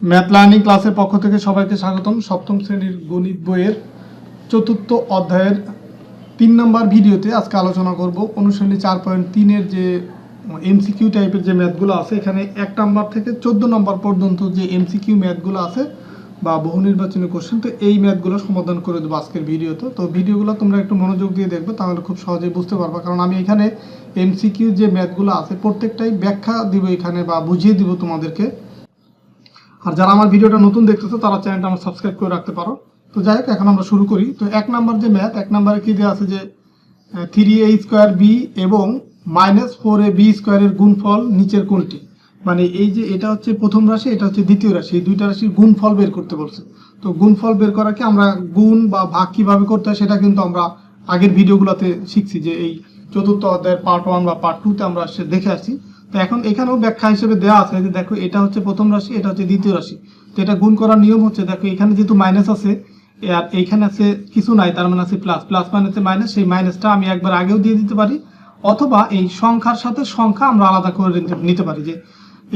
Math learning ক্লাসের পক্ষ থেকে সবাইকে স্বাগতম। সপ্তম শ্রেণীর গণিত বইয়ের চতুর্থ অধ্যায়ের 3 নম্বর ভিডিওতে আজকে আলোচনা করব অনুশীলনী 4.3-এর যে এমসিকিউ টাইপের যে ম্যাথগুলো আছে। এখানে 1 নম্বর থেকে 14 নম্বর পর্যন্ত যে এমসিকিউ ম্যাথগুলো আছে বা বহু নির্বাচনী কোশ্চেন, তো এই ম্যাথগুলো সমাধান করে দেবো আজকের ভিডিওতে। তো ভিডিওগুলো তোমরা একটু মনোযোগ দিয়ে দেখবে, তাহলে খুব সহজেই বুঝতে পারবে। কারণ আমি এখানে এমসিকিউ যে ম্যাথগুলো আছে প্রত্যেকটাই ব্যাখ্যা দিব এখানে বা বুঝিয়ে দিব তোমাদেরকে। আর যারা আমার ভিডিওটা নতুন দেখতেছো তারা চ্যানেলটা আমার সাবস্ক্রাইব করে রাখতে পারো। তো যাই হোক, এখন আমরা শুরু করি। তো 1 নম্বর যে ম্যাথ, 1 নম্বরে কি দেওয়া আছে যে 3a² b এবং -4ab² এর গুণফল নিচের কোনটি? মানে এই যে এটা হচ্ছে প্রথম রাশি, এটা হচ্ছে দ্বিতীয় রাশি, এই দুইটা রাশির গুণফল বের করতে বলছে। তো গুণফল বের করাকে আমরা গুণ বা ভাগ কিভাবে করতে হয় সেটা কিন্তু আমরা আগের ভিডিওগুলোতে শিখছি, যে এই চতুর্থ অধ্যায়ের পার্ট 1 বা পার্ট 2-তে আমরা দেখে আসছি। তো এখন এখানেও ব্যাখ্যা হিসেবে দেওয়া আছে যে দেখো এটা হচ্ছে প্রথম রাশি, এটা হচ্ছে দ্বিতীয় রাশি। তো এটা গুণ করার নিয়ম হচ্ছে, দেখো এখানে যেহেতু মাইনাস আছে আর এইখানে আছে কিছু নাই, তার মানে আছে প্লাস, প্লাস মানে হচ্ছে মাইনাস। সেই মাইনাসটা আমি একবার আগেও দিয়ে দিতে পারি, অথবা এই সংখ্যার সাথে সংখ্যা আমরা আলাদা করে নিতে পারি। যে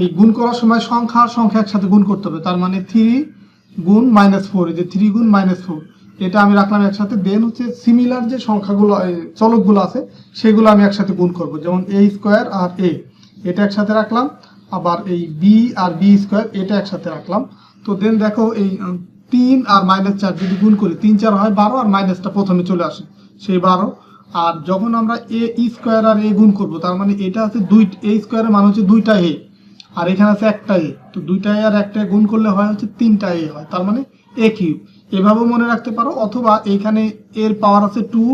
এই গুণ করার সময় সংখ্যা আর সংখ্যা একসাথে গুণ করতে হবে। তার মানে 3 গুণ -4, এই যে 3 গুণ -4 এটা আমি রাখলাম একসাথে। দেন হচ্ছে সিমিলার যে সংখ্যাগুলো চলকগুলো আছে সেগুলো আমি একসাথে গুণ করব। যেমন a² আর a এটা একসাথে রাখলাম, আবার এই b আর b² এটা একসাথে রাখলাম। তো দেন দেখো এই 3 আর -4 যদি গুণ করি, 3 4 হয় 12, আর মাইনাসটা প্রথমে চলে আসে সেই 12। আর যখন আমরা a² আর a গুণ করব, তার মানে এটা আছে a² এর মান হচ্ছে 2টা a, আর এখানে আছে একটা a। তো 2টা a আর একটা গুণ করলে হয় হচ্ছে 3টা a হয়, তার মানে a3। এভাবেও মনে রাখতে পারো, অথবা এইখানে এর পাওয়ার আছে 2,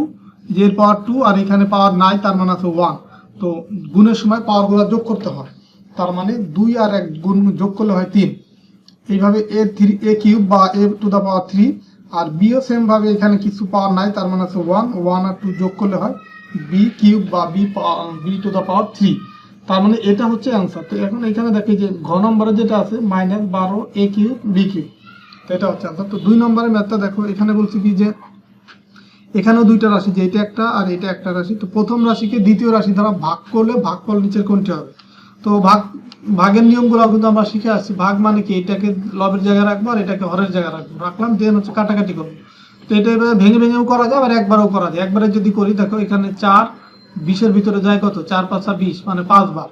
যে এর পাওয়ার 2, আর এখানে পাওয়ার নাই, তার মানে আছে 1। তো গুণের সময় পাওয়ারগুলো যোগ করতে হয়, তার মানে 2 আর 1 গুণ যোগ করলে হয় 3। এইভাবে a³ বা a⁻3। আর বিও সেম ভাবে, এখানে কিছু পাওয়ার নাই, তার মানে আছে 1 আর 2 যোগ করলে হয় b³ বা b⁻3। তার মানে এটা হচ্ছে অ্যান্সার। তো এখন এখানে দেখি যে ঘ নম্বরে যেটা আছে -12 a³ b³, তো এটা হচ্ছে অ্যান্সার। তো 2 নম্বরের ম্যাথটা দেখো, এখানে বলছি কি যে এখানেও দুইটা রাশি, যে এটা একটা আর এটা একটা রাশি। তো প্রথম রাশিকে দ্বিতীয় রাশি দ্বারা ভাগ করলে ভাগফল নিচের কোনটি হবে? তো ভাগের নিয়মগুলো কিন্তু আমরা শিখে আসছি। ভাগ মানে কি, এটাকে লবের জায়গায় রাখবো আর এটাকে হরের জায়গায় রাখলাম, দেন হচ্ছে কাটাকাটি করবো। তো এটা এবার ভেঙে ভেঙেও করা যায়, আর একবারও করা যায়। একবারে যদি করি, দেখো এখানে 4 20-এর ভিতরে যায় কত, 4 5 20, মানে 5 বার।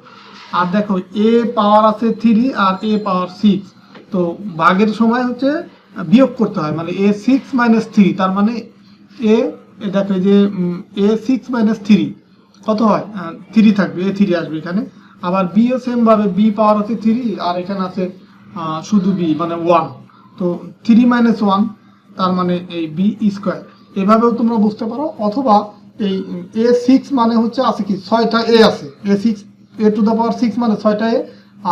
আর দেখো a পাওয়ার আছে 3 আর a পাওয়ার 6। তো ভাগের সময় হচ্ছে বিয়োগ করতে হয়, মানে a6 - 3, তার মানে দেখো যে a6 - 3 কত হয়, 3 থাকবে, a3 আসবে এখানে। আবার b ও সেম ভাবে, b পাওয়ার আছে 3 আর এখানে আছে শুধু b, মানে 1। তো 3 - 1, তার মানে এই b²। এভাবেও তোমরা বুঝতে পারো। অথবা এই a6 মানে হচ্ছে আছে কি, 6টা a আছে, a6 মানে 6টা a,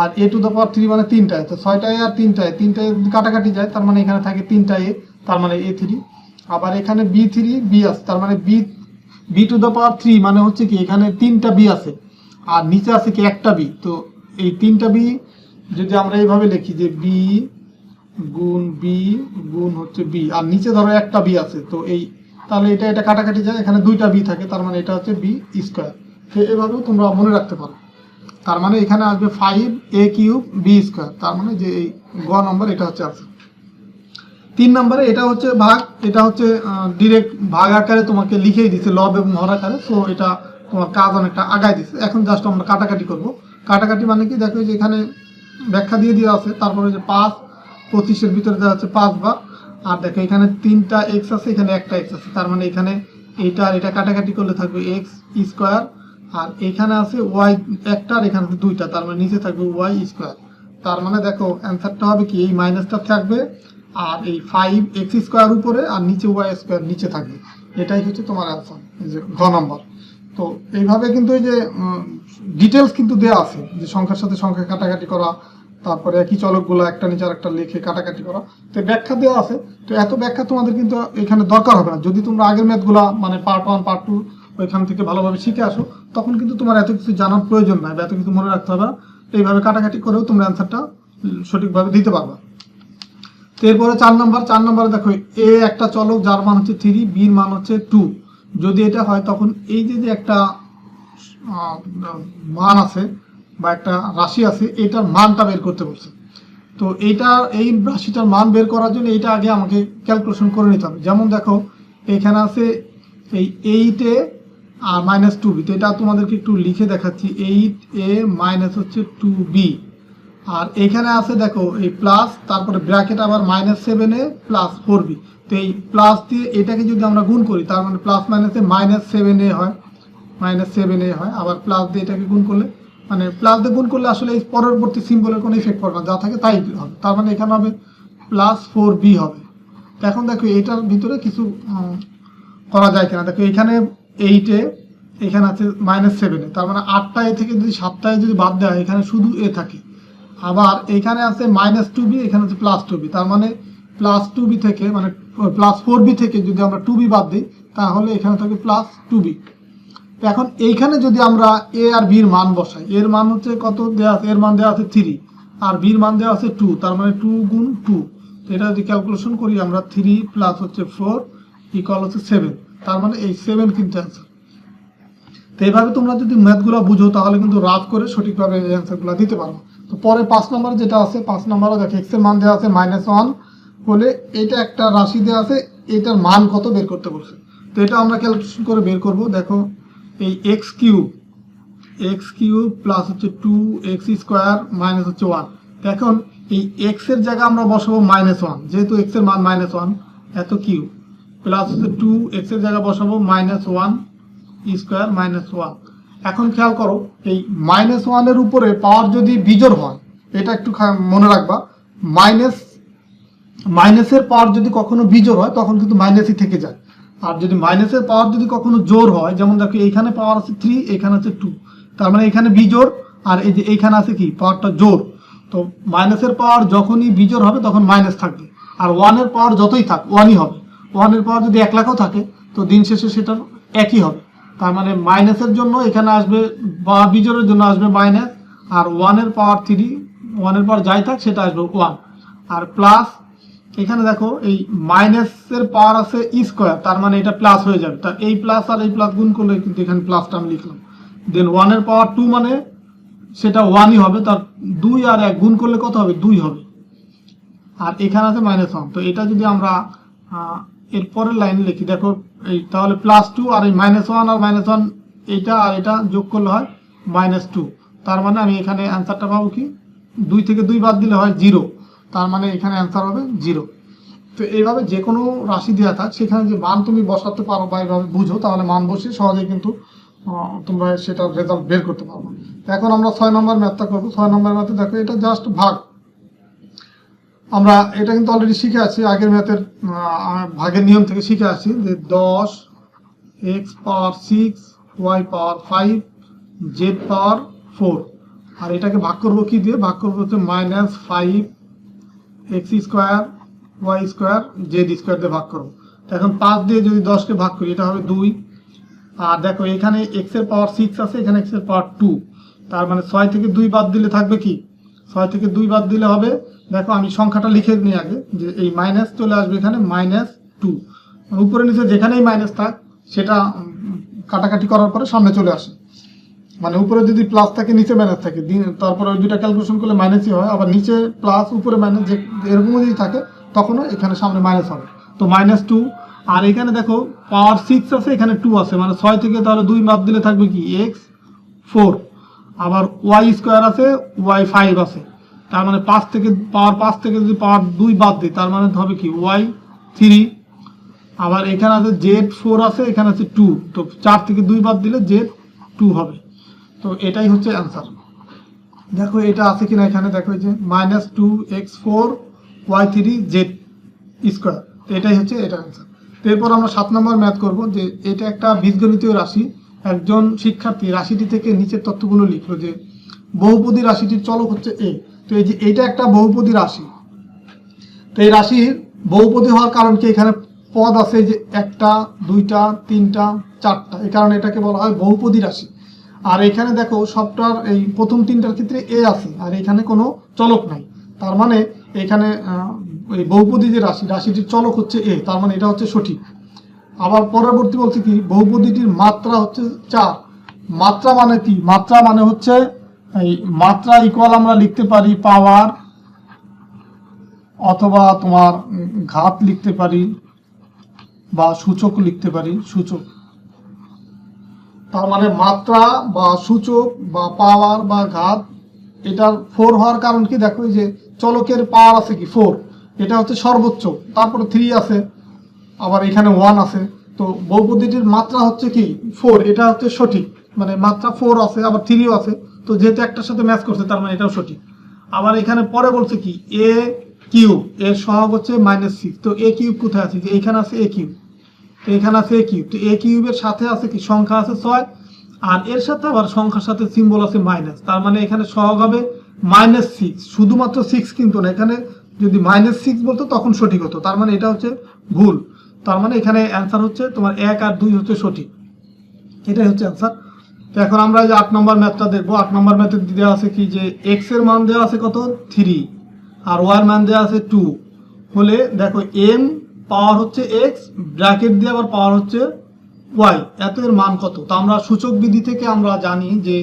আর a⁻3 মানে 3টা a। তো 6টা a আর 3টা a, 3টা a কাটাকাটি যায়, তার মানে এখানে থাকে 3টা a, তার মানে a3। আবার এখানে b আছে, তার মানে b⁻3 মানে হচ্ছে কি, এখানে 3টা b আছে আর নিচে আছে কি একটা b। তো এই 3টা b যদি আমরা এইভাবে লিখি যে b গুণ b গুণ হচ্ছে b, আর নিচে ধরো একটা b আছে, তো এই তাহলে এটা কাটাকাটি যায়, এখানে 2টা b থাকে, তার মানে এটা হচ্ছে b²। তো এভাবেও তোমরা মনে রাখতে পারো। তার মানে এখানে আসবে 5a³ b², তার মানে যে এই গ নম্বর এটা হচ্ছে আনসার। 3 নম্বরে এটা হচ্ছে ভাগ, এটা হচ্ছে ডিরেক্ট ভাগ আকারে তোমাকে লিখেই দিচ্ছে, লব এবং হর আকারে। সো এটা তোমার কাজ অনেকটা আগায় দিচ্ছে। এখন জাস্ট আমরা কাটাকাটি করব। কাটাকাটি মানে কি, দেখো যে এখানে ব্যাখ্যা দিয়ে দেওয়া আছে, তারপরে যে 5 25-এর ভিতরে দেওয়া হচ্ছে 5 বার। আর দেখো এখানে 3টা x আছে, এখানে একটা x আছে, তার মানে এখানে এইটা আর এটা কাটাকাটি করলে থাকবে x²। আর এখানে আছে y একটা, আর এখানে আছে 2টা, তার মানে নিচে থাকবে y²। তার মানে দেখো অ্যান্সারটা হবে কি, এই মাইনাসটা থাকবে আর এই 5x² উপরে, আর নিচে y² নিচে থাকবে। এটাই হচ্ছে তোমার অ্যান্সার, এই যে ঘ নম্বর। তো এইভাবে কিন্তু এই যে ডিটেলস কিন্তু দেওয়া আছে, যে সংখ্যার সাথে সংখ্যা কাটাকাটি করা, তারপরে একই চলকগুলো একটা নিচে আরেকটা লিখে কাটাকাটি করা, তো ব্যাখ্যা দেওয়া আছে। তো এত ব্যাখ্যা তোমাদের কিন্তু এখানে দরকার হবে না। যদি তোমরা আগের ম্যাথগুলো মানে পার্ট 1 পার্ট 2 ওইখান থেকে ভালোভাবে শিখে আসো, তখন কিন্তু তোমার এত কিছু জানার প্রয়োজন নাই, এত কিছু মনে রাখতে হবে না। এইভাবে কাটাকাটি করেও তোমরা অ্যান্সারটা সঠিকভাবে দিতে পারবে। তো এরপরে 4 নম্বরে দেখো এ একটা চলক যার মান হচ্ছে 3, বির মান হচ্ছে 2। যদি এটা হয়, তখন এই যে একটা মান আছে বা একটা রাশি আছে, এটার মানটা বের করতে বলছে। তো এই রাশিটার মান বের করার জন্য এইটা আগে আমাকে ক্যালকুলেশন করে নিতে হবে। যেমন দেখো এখানে আছে এই 8a আর -2b, তো এটা তোমাদেরকে একটু লিখে দেখাচ্ছি, 8a মাইনাস হচ্ছে 2b, আর এখানে আছে দেখো এই প্লাস, তারপরে ব্র্যাকেট আবার -7a প্লাস 4b। তো এই প্লাস দিয়ে এটাকে যদি আমরা গুণ করি, তার মানে প্লাস মাইনাসে -7a হয়, -7a হয়, আবার প্লাস দিয়ে এটাকে গুণ করলে, মানে প্লাস দিয়ে গুণ করলে আসলে এই পরবর্তী সিম্বলের কোনো ইফেক্ট পড়বে না, যা থাকে তাই হবে, তার মানে এখানে হবে +4b হবে। এখন দেখো এটার ভিতরে কিছু করা যায় কিনা, দেখো এখানে 8a, এখানে আছে -7a, তার মানে 8টা a থেকে যদি 7টা a যদি বাদ দেওয়া হয়, এখানে শুধু a থাকে। আবার এখানে আছে -2b, এখানে আছে +2b, তার মানে +2b থেকে, মানে +4b থেকে যদি আমরা 2b বাদ দিই, তাহলে এখানে থাকে +2b। এখন এইখানে যদি আমরা a আর b এর মান বসাই, এর মান হচ্ছে কত দেওয়া আছে, এর মান দেওয়া আছে 3, আর b এর মান দেওয়া আছে 2, তার মানে 2 গুণ 2, এটা যদি ক্যালকুলেশন করি আমরা 3 প্লাস হচ্ছে 4 ইকুয়াল হচ্ছে 7, তার মানে এই 7 কিন্তু অ্যান্সার। তো এইভাবে তোমরা যদি ম্যাথগুলো বুঝো তাহলে কিন্তু রাফ করে সঠিকভাবে এই অ্যান্সারগুলো দিতে পারবো। তো পরে 5 নম্বর যেটা আছে, 5 নম্বরে দেখো এক্স এর মান দেওয়া আছে -1 বলে, এটা একটা রাশি দেওয়া আছে, এটার মান কত বের করতে বলছে। তো এটা আমরা ক্যালকুলেশন করে বের করব। দেখো এই এক্স কিউব প্লাস হচ্ছে 2x স্কোয়ার মাইনাস হচ্ছে 1। এখন এই এক্স এর জায়গা আমরা বসাবো -1, যেহেতু এক্স এর মান -1, এত কিউব প্লাস হচ্ছে 2x এর জায়গা বসাবো -1 স্কোয়ার -1। এখন খেয়াল করো এই -1 এর উপরে পাওয়ার যদি বিজোড় হয়, এটা একটু মনে রাখবা, মাইনাসের পাওয়ার যদি কখনো বিজোড় হয় তখন কিন্তু মাইনাসই থেকে যায়, আর যদি মাইনাসের পাওয়ার যদি কখনো জোড় হয়, যেমন দেখো এইখানে পাওয়ার আছে 3, এখানে আছে 2, তার মানে এখানে বিজোড়, আর এই যে এইখানে আছে কি পাওয়ারটা জোড়। তো মাইনাসের পাওয়ার যখনই বিজোড় হবে তখন মাইনাস থাকবে, আর 1 এর পাওয়ার যতই থাক 1ই হবে। 1 এর পাওয়ার যদি 1 লাখও থাকে তো দিন শেষে সেটা একই হবে, তার মানে মাইনাসের জন্য এখানে আসবে, বা বিজোড়ের জন্য আসবে মাইনাস, আর 1 এর পাওয়ার 3, 1 এর পাওয়ার যাই থাক সেটা আসবে 1, আর প্লাস এখানে দেখো এই মাইনাসের পাওয়ার আছে স্কোয়ার, তার মানে এটা প্লাস হয়ে যাবে, তার এই প্লাস আর এই প্লাস গুণ করলে কিন্তু এখানে প্লাসটা আমি লিখলাম। দেন 1 এর পাওয়ার 2 মানে সেটা 1ই হবে, তার 2 আর 1 গুণ করলে কত হবে, 2 হবে, আর এখানে আছে -1। তো এটা যদি আমরা এর পরের লাইনে লিখি, দেখো এই তাহলে +2 আর এই -1 আর -1, এইটা আর এটা যোগ করলে হয় -2, তার মানে আমি এখানে অ্যান্সারটা পাবো কি, 2 থেকে 2 বাদ দিলে হয় 0, তার মানে এখানে অ্যান্সার হবে 0। তো এইভাবে যে কোনো রাশি দেওয়া থাক সেখানে যে মান তুমি বসাতে পারো বা এইভাবে বুঝো, তাহলে মান বসে সহজেই কিন্তু তোমরা সেটার রেজাল্ট বের করতে পারবো। এখন আমরা 6 নম্বর ম্যাথটা করবো। 6 নম্বর ম্যাথে দেখো এটা জাস্ট ভাগ, আমরা এটা কিন্তু অলরেডি শিখে আছি, আগের ম্যাথের ভাগের নিয়ম থেকে শিখে আছি যে 10x পাওয়ার 6 y পাওয়ার 5 z পাওয়ার 4, আর এটাকে ভাগ করবো কি দিয়ে, ভাগ করবো হচ্ছে -5x square y square z square দিয়ে ভাগ করবো। এখন 5 দিয়ে যদি 10কে ভাগ করি এটা হবে 2, আর দেখো এখানে x এর পাওয়ার 6 আছে, এখানে x এর পাওয়ার 2, তার মানে 6 থেকে 2 বাদ দিলে থাকবে কি, 6 থেকে 2 বাদ দিলে হবে, দেখো আমি সংখ্যাটা লিখে নিই আগে, যে এই মাইনাস চলে আসবে এখানে -2, উপরে নিচে যেখানেই মাইনাস থাক সেটা কাটাকাটি করার পরে সামনে চলে আসে, মানে উপরে যদি প্লাস থাকে নিচে মাইনাস থাকে, তারপরে ওই দুটা ক্যালকুলেশন করলে মাইনাসই হয়, আবার নিচে প্লাস উপরে মাইনাস যে এরকম যদি থাকে তখনও এখানে সামনে মাইনাস হবে। তো -2, আর এখানে দেখো পাওয়ার 6 আছে, এখানে 2 আছে, মানে 6 থেকে তাহলে 2 বাদ দিলে থাকবে কি x 4, আবার y স্কোয়ার আছে, y 5 আছে, তার মানে 5 থেকে যদি পাওয়ার 2 বাদ দিই তার মানে হবে কি y 3, আবার এখানে আছে z 4 আছে, এখানে আছে 2, তো 4 থেকে 2 বাদ দিলে z 2 হবে। তো এটাই হচ্ছে অ্যান্সার। দেখো এটা আছে কিনা এখানে, দেখো এই যে -2x4 y3 z স্কোয়ার, তো এটাই হচ্ছে এটা অ্যান্সার। এরপর আমরা 7 নম্বর ম্যাথ করব, যে এটা একটা বীজগণিতীয় রাশি, একজন শিক্ষার্থী রাশিটি থেকে নিচের তথ্যগুলো লিখলো যে বহুপদী রাশিটির চলক হচ্ছে a। তো এই যে এইটা একটা বহুপদী রাশি, তো এই রাশির বহুপদী হওয়ার কারণ কি, এখানে পদ আছে যে 1টা 2টা 3টা 4টা, এই কারণে এটাকে বলা হয় বহুপদী রাশি। আর এখানে দেখো সবটার এই প্রথম 3টার ক্ষেত্রে a আছে, আর এখানে কোনো চলক নাই, তার মানে এখানে এই বহুপদী যে রাশিটির চলক হচ্ছে a, তার মানে এটা হচ্ছে সঠিক। আবার পরবর্তী বলছে কি, বহুপদীটির মাত্রা হচ্ছে 4। মাত্রা মানে কি, মাত্রা মানে হচ্ছে এই মাত্রা ইকুয়াল আমরা লিখতে পারি পাওয়ার অথবা তোমার ঘাত লিখতে পারি বা সূচক লিখতে পারি, সূচক। তার মানে মাত্রা বা সূচক বা পাওয়ার বা ঘাত, এটার 4 হওয়ার কারণ কি, দেখো এই যে চলকের পাওয়ার আছে কি 4, এটা হচ্ছে সর্বোচ্চ, তারপরে 3 আছে, আবার এখানে 1 আছে। তো বহুপদীটির মাত্রা হচ্ছে কি 4, এটা হচ্ছে সঠিক, মানে মাত্রা 4 আছে, আবার 3ও আছে। তো যেহেতু একটার সাথে ম্যাচ করছে তার মানে এটাও সঠিক। আবার এখানে পরে বলছে কি এ কিউব, এর সহগ হচ্ছে -6। তো এ কিউব কোথায় আছে, যে এইখানে আছে এ কিউব, তো এখানে আছে এ কিউব। তো এ কিউবের সাথে আছে কি সংখ্যা আছে 6, আর এর সাথে আবার সংখ্যার সাথে সিম্বল আছে মাইনাস, তার মানে এখানে সহগ হবে -6। শুধুমাত্র 6 কিন্তু না, এখানে যদি -6 বলতো তখন সঠিক হতো, তার মানে এটা হচ্ছে ভুল। তার মানে এখানে অ্যান্সার হচ্ছে তোমার 1 আর 2 হচ্ছে সঠিক, এটাই হচ্ছে অ্যান্সার। তো এখন আমরা যে 8 নম্বর ম্যাথটা দেখবো। 8 নম্বর ম্যাথে দেওয়া আছে কি, যে এক্স এর মান দেওয়া আছে কত 3, আর ওয়াই এর মান দেওয়া আছে 2 হলে, দেখো এম পাওয়ার হচ্ছে এক্স, ব্র্যাকেট দিয়ে আবার পাওয়ার হচ্ছে ওয়াই, এত এর মান কত। তো আমরা সূচক বিধি থেকে আমরা জানি যে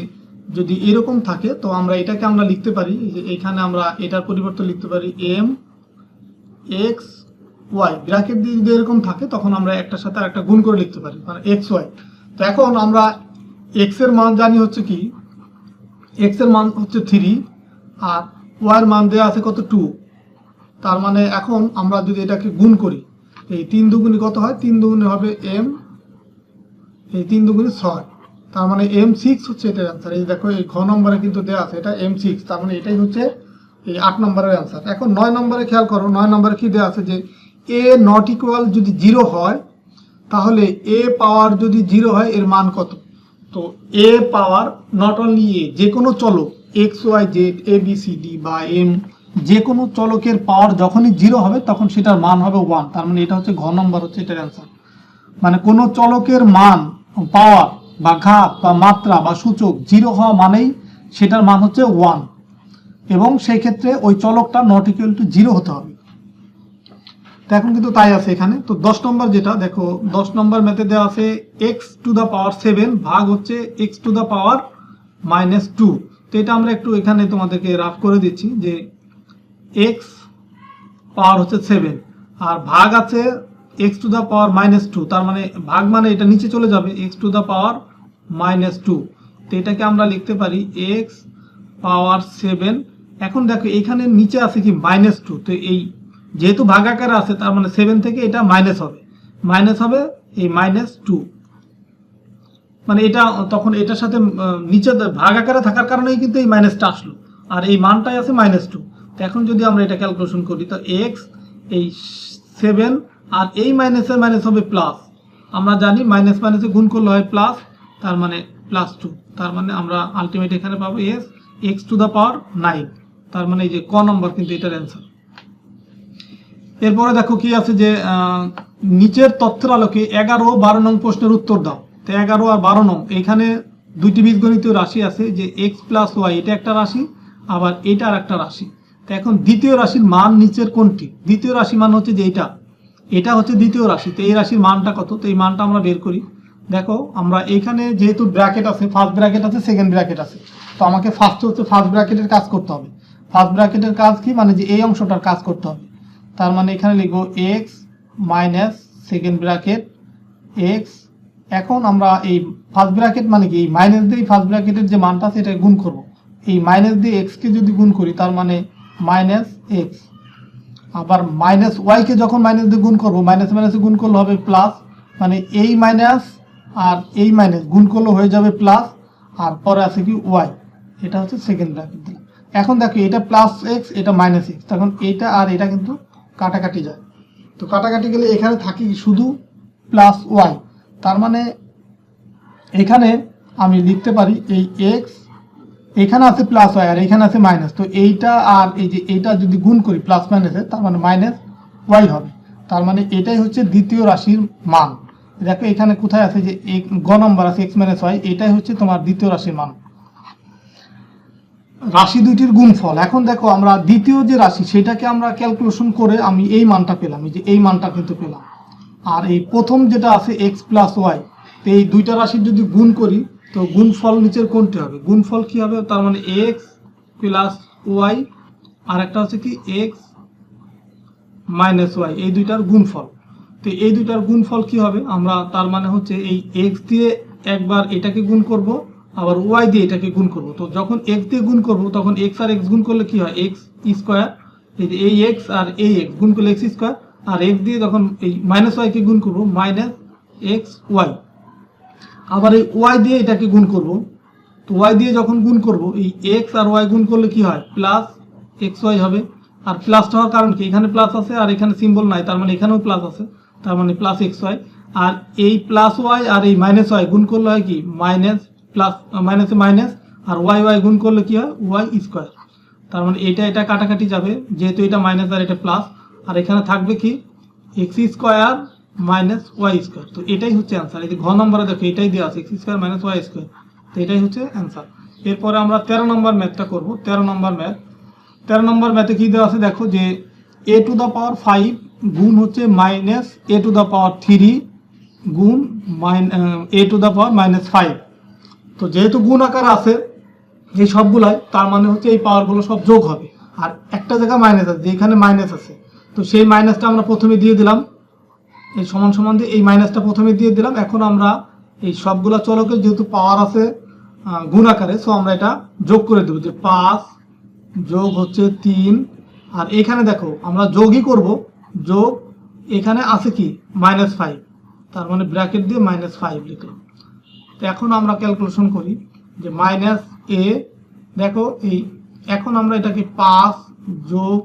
যদি এরকম থাকে তো আমরা এটাকে আমরা লিখতে পারি, যে এখানে আমরা এটার পরিবর্তে লিখতে পারি এম এক্স ওয়াই, ব্র্যাকেট দিয়ে যদি এরকম থাকে তখন আমরা একটার সাথে আরেকটা গুণ করে লিখতে পারি, মানে এক্স ওয়াই। তো এখন আমরা এক্স এর মান জানি হচ্ছে কি, এক্স এর মান হচ্ছে 3, আর ওয়াই এর মান দেওয়া আছে কত 2। তার মানে এখন আমরা যদি এটাকে গুণ করি, এই 3 দুগুণে কত হয়, 3 দুগুণে হবে এম, এই 3 দুগুণে 6, তার মানে M6 হচ্ছে এটার অ্যান্সার। এই দেখো এই ঘ নম্বরে কিন্তু দেওয়া আছে এটা M6, তার মানে এটাই হচ্ছে এই 8 নম্বরের অ্যান্সার। এখন 9 নম্বরে খেয়াল করো, 9 নম্বরে কি দেওয়া আছে, যে a নট ইকুয়াল যদি 0 হয় তাহলে a পাওয়ার যদি 0 হয় এর মান কত। তো a power not only a, যে কোনো চলক x Y Z A B C D বা এম, যে কোনো চলকের পাওয়ার যখনই 0 হবে তখন সেটার মান হবে 1, তার মানে এটা হচ্ছে ঘ নম্বর হচ্ছে এটার অ্যান্সার। মানে কোনো চলকের মান, পাওয়ার বা ঘাত বা মাত্রা বা সূচক 0 হওয়া মানেই সেটার মান হচ্ছে 1, এবং সেই ক্ষেত্রে ওই চলকটা নট ইকুয়াল টু 0 হতে হবে। তো এখন কিন্তু তাই আছে এখানে। তো 10 নম্বর যেটা দেখো, 10 নম্বর ম্যাথে দেওয়া আছে x⁻7 ভাগ হচ্ছে x⁻2। তো এটা আমরা একটু এখানে তোমাদেরকে রাফ করে দিচ্ছি, যে x পাওয়ার হচ্ছে 7 আর ভাগ আছে x⁻2, তার মানে ভাগ মানে এটা নিচে চলে যাবে x⁻2। তো এটাকে আমরা লিখতে পারি x⁻7। এখন দেখো এখানে নিচে আছে কি -2, তো এই যেহেতু ভাগ আকারে আছে তার মানে 7 থেকে এটা মাইনাস হবে এই -2, মানে এটা তখন এটার সাথে নিচে ভাগ আকারে থাকার কারণেই কিন্তু এই মাইনাসটা আসলো, আর এই মানটাই আছে -2। তো এখন যদি আমরা এটা ক্যালকুলেশন করি তো x এই 7 আর এই মাইনাসের মাইনাস হবে প্লাস, আমরা জানি মাইনাস মাইনাসে গুণ করলে হয় প্লাস, তার মানে +2, তার মানে আমরা আলটিমেট এখানে পাবো x⁻9, তার মানে এই যে ক নম্বর কিন্তু এটার অ্যান্সার। এরপরে দেখো কি আছে, যে নিচের তথ্যের আলোকে 11 ও 12 নং প্রশ্নের উত্তর দাও। তো 11 আর 12 নং, এখানে দুইটি বীজগণিতীয় রাশি আছে, যে x + y এটা একটা রাশি, আবার এটা আর একটা রাশি। তো এখন দ্বিতীয় রাশির মান নিচের কোনটি, দ্বিতীয় রাশি মান হচ্ছে যে এটা হচ্ছে দ্বিতীয় রাশি। তো এই রাশির মানটা কত, তো এই মানটা আমরা বের করি। দেখো আমরা এখানে যেহেতু ব্র্যাকেট আছে, ফার্স্ট ব্র্যাকেট আছে, সেকেন্ড ব্র্যাকেট আছে, তো আমাকে ফার্স্ট ব্র্যাকেটের কাজ করতে হবে। ফার্স্ট ব্র্যাকেটের কাজ কি, মানে যে এই অংশটার কাজ করতে হবে। তার মানে এখানে লিখবো x minus second bracket x। এখন আমরা এই ফার্স্ট ব্র্যাকেট মানে কি, এই মাইনাস দিয়ে ফার্স্ট ব্র্যাকেটের যে মানটা আছে এটা গুণ করব। এই মাইনাস দিয়ে x কে যদি গুণ করি তার মানে -x, আবার -y কে যখন মাইনাস দিয়ে গুণ করব, মাইনাস মাইনাসে গুণ করলে হবে প্লাস, মানে এই মাইনাস আর এই মাইনাস গুণ করলে হয়ে যাবে প্লাস, আর পরে আছে কি y, এটা হচ্ছে সেকেন্ড ব্র্যাকেট দিলাম। এখন দেখো এটা +x এটা -x, তখন এটা আর এটা কিন্তু কাটাকাটি যায়। তো কাটাকাটি গেলে এখানে থাকে শুধু +y, তার মানে এখানে আমি লিখতে পারি এই x, এখানে আছে +y আর এখানে আছে মাইনাস, তো এইটা আর এই যে এইটা যদি গুণ করি প্লাস মাইনাসে তার মানে -y হবে। তার মানে এটাই হচ্ছে দ্বিতীয় রাশির মান। দেখো এখানে কোথায় আছে, যে গ নম্বর আছে x - y, এটাই হচ্ছে তোমার দ্বিতীয় রাশির মান, রাশি দুইটির গুণফল। এখন দেখো আমরা দ্বিতীয় যে রাশি সেটাকে আমরা ক্যালকুলেশন করে আমি এই মানটা পেলাম, এই যে এই মানটা কিন্তু পেলাম। আর এই প্রথম যেটা আছে x + y, তো এই দুইটা রাশির যদি গুণ করি তো গুণফল নিচের কোনটি হবে, গুণফল কি হবে, তার মানে x + y আর একটা হচ্ছে কি x মাইনাস ওয়াই, এই দুইটার গুণফল। তো এই দুইটার গুণফল কি হবে, আমরা তার মানে হচ্ছে এই এক্স দিয়ে একবার এটাকে গুণ করব, আবার ওয়াই দিয়ে এটাকে গুণ করব। তো যখন এক্স দিয়ে গুণ করব তখন এক্স আর এক্স গুণ করলে কি হয়, এক্স স্কোয়ার, এই এক্স আর এই এক্স গুণ করলে এক্স স্কোয়ার, আর এক্স দিয়ে যখন এই মাইনাস ওয়াইকে গুণ করব মাইনাস এক্স ওয়াই, আবার এই ওয়াই দিয়ে এটাকে গুণ করব। তো ওয়াই দিয়ে যখন গুণ করব এই এক্স আর ওয়াই গুণ করলে কি হয়, প্লাস এক্স ওয়াই হবে। আর প্লাসটা হওয়ার কারণ কি, এখানে প্লাস আছে আর এখানে সিম্বল নাই, তার মানে এখানেও প্লাস আছে, তার মানে প্লাস এক্স ওয়াই। আর এই প্লাস ওয়াই আর এই মাইনাস ওয়াই গুণ করলে হয় কি, মাইনাস প্লাস মাইনাসে মাইনাস, আর ওয়াই ওয়াই গুণ করলে কি হয়, ওয়াই স্কোয়ার। তার মানে এটা কাটাকাটি যাবে, যেহেতু এটা মাইনাস আর এটা প্লাস, আর এখানে থাকবে কি x square minus y square. তো এটাই হচ্ছে অ্যান্সার। এই যে ঘ নম্বরে দেখো এটাই দেওয়া আছে, x square minus y square. তো এটাই হচ্ছে অ্যান্সার। এরপরে আমরা 13 নম্বর ম্যাথটা করব। 13 নম্বর ম্যাথ, 13 নম্বর ম্যাথে কি দেওয়া আছে দেখো, যে এ টু দ্য পাওয়ার 5 গুণ হচ্ছে minus A to the power 3 গুণ এ টু দ্য পাওয়ার মাইনাস 5। তো যেহেতু গুণ আকার আছে এই সবগুলাই, তার মানে হচ্ছে এই পাওয়ারগুলো সব যোগ হবে, আর একটা জায়গা মাইনাস আছে, যেখানে মাইনাস আছে তো সেই মাইনাসটা আমরা প্রথমে দিয়ে দিলাম, এই সমান সমান দিয়ে এই মাইনাসটা প্রথমে দিয়ে দিলাম। এখন আমরা এই সবগুলা চলকের যেহেতু পাওয়ার আছে গুণ আকারে, সো আমরা এটা যোগ করে দেবো, যে 5 যোগ হচ্ছে 3, আর এখানে দেখো আমরা যোগই করব, যোগ এখানে আছে কি -5, তার মানে ব্র্যাকেট দিয়ে -5 লিখলাম। তো এখন আমরা ক্যালকুলেশন করি, যে মাইনাস এ, দেখো এই এখন আমরা এটাকে 5 যোগ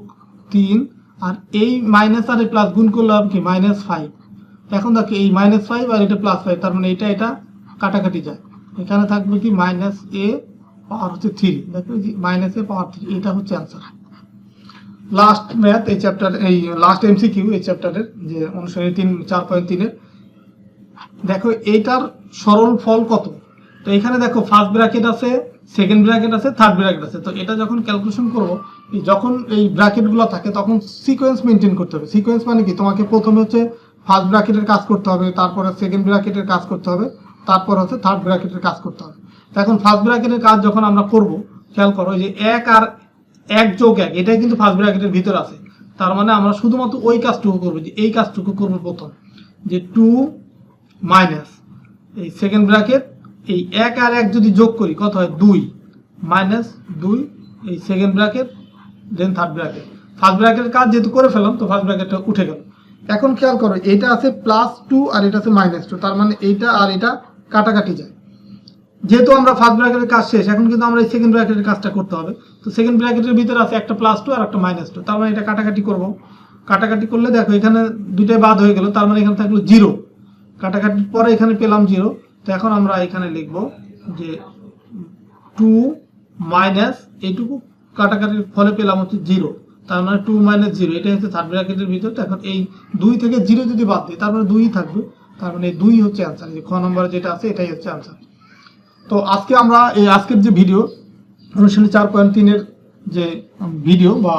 3, আর এই মাইনাস আর এই প্লাস গুণ করলে হবে কি -5। এখন দেখো এই -5 আর এটা +5, তার মানে এটা কাটাকাটি যায়, এখানে থাকবে কি মাইনাস এ পাওয়ার হচ্ছে 3, দেখো মাইনাস এ পাওয়ার 3, এটা হচ্ছে অ্যান্সার। লাস্ট ম্যাথ এই চ্যাপ্টার, এই লাস্ট এমসিকিউ এই চ্যাপ্টারের, যে অনুসারে 4.3 এর, দেখো এইটার সরল ফল কত। তো এখানে দেখো ফার্স্ট ব্র্যাকেট আছে, সেকেন্ড ব্র্যাকেট আছে, থার্ড ব্র্যাকেট আছে। তো এটা যখন ক্যালকুলেশন করবো, যখন এই ব্র্যাকেটগুলো থাকে তখন সিকোয়েন্স মেনটেন করতে হবে। সিকোয়েন্স মানে কি, তোমাকে প্রথমে হচ্ছে ফার্স্ট ব্র্যাকেটের কাজ করতে হবে, তারপরে সেকেন্ড ব্র্যাকেটের কাজ করতে হবে, তারপর হচ্ছে থার্ড ব্র্যাকেটের কাজ করতে হবে। তো এখন ফার্স্ট ব্র্যাকেটের কাজ যখন আমরা করব, খেয়াল করো যে 1 আর 1 যোগ 1 এটাই কিন্তু ফার্স্ট ব্র্যাকেটের ভিতর আছে, তার মানে আমরা শুধুমাত্র ওই কাজটুকু করবো, যে এই কাজটুকু করবো প্রথম, যে 2 মাইনাস এই সেকেন্ড ব্র্যাকেট, এই 1 আর 1 যদি যোগ করি কত হয়, 2 মাইনাস 2 এই সেকেন্ড ব্র্যাকেট, দেন থার্ড ব্র্যাকেট। ফার্স্ট ব্র্যাকেটের কাজ যেহেতু করে ফেললাম, তো ফার্স্ট ব্র্যাকেটটা উঠে গেল। এখন খেয়াল করো এটা আছে +2 আর এটা আছে -2, তার মানে এইটা আর এটা কাটাকাটি যায়। যেহেতু আমরা ফার্স্ট ব্র্যাকেটের কাজ শেষ, এখন কিন্তু আমরা এই সেকেন্ড ব্র্যাকেটের কাজটা করতে হবে। তো সেকেন্ড ব্র্যাকেটের ভিতরে আছে একটা +2 আর একটা -2, তার মানে এটা কাটাকাটি করব। কাটাকাটি করলে দেখো এখানে দুইটাই বাদ হয়ে গেল, তার মানে এখানে থাকলো 0, কাটাকাটির পরে এখানে পেলাম 0। তো এখন আমরা এখানে লিখব যে 2 মাইনাস এইটুকু কাটাকাটির ফলে পেলাম হচ্ছে 0, তার মানে 2 - 0, এটাই হচ্ছে থার্ড ব্র্যাকেটের ভিতর। এখন এই 2 থেকে 0 যদি বাদ দিই, তার মানে 2 থাকবে, তার মানে 2 হচ্ছে অ্যান্সার। যে খ নম্বরে যেটা আছে এটাই হচ্ছে অ্যান্সার। তো আজকে আমরা এই আজকের যে ভিডিও অনুশীলনী 4.3 এর যে ভিডিও বা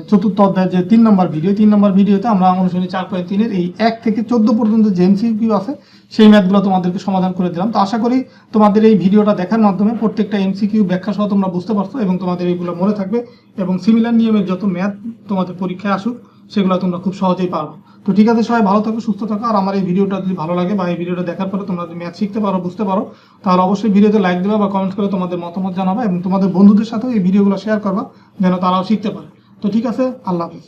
চতুর্থ অধ্যায়ের যে 3 নম্বর ভিডিও, 3 নম্বর ভিডিওতে আমরা অনুশীলনী 4.3 এর এই 1 থেকে 14 পর্যন্ত যে এমসিকিউ আছে সেই ম্যাথগুলো তোমাদেরকে সমাধান করে দিলাম। তো আশা করি তোমাদের এই ভিডিওটা দেখার মাধ্যমে প্রত্যেকটা এমসিকিউ ব্যাখ্যা সহ তোমরা বুঝতে পারছো এবং তোমাদের এইগুলো মনে থাকবে, এবং সিমিলার নিয়মের যত ম্যাথ তোমাদের পরীক্ষায় আসুক সেগুলো তোমরা খুব সহজেই পারবে। তো ঠিক আছে, সবাই ভালো থাকো, সুস্থ থাকো। আর আমার এই ভিডিওটা যদি ভালো লাগে বা এই ভিডিওটা দেখার পরে তোমরা যদি ম্যাথ শিখতে পারো, বুঝতে পারো, তাহলে অবশ্যই ভিডিওতে লাইক দেবে বা কমেন্ট করে তোমাদের মতামত জানাবে, এবং তোমাদের বন্ধুদের সাথেও এই ভিডিওগুলো শেয়ার করবা যেন তারাও শিখতে পারে। তো ঠিক আছে, আল্লাহ হাফেজ।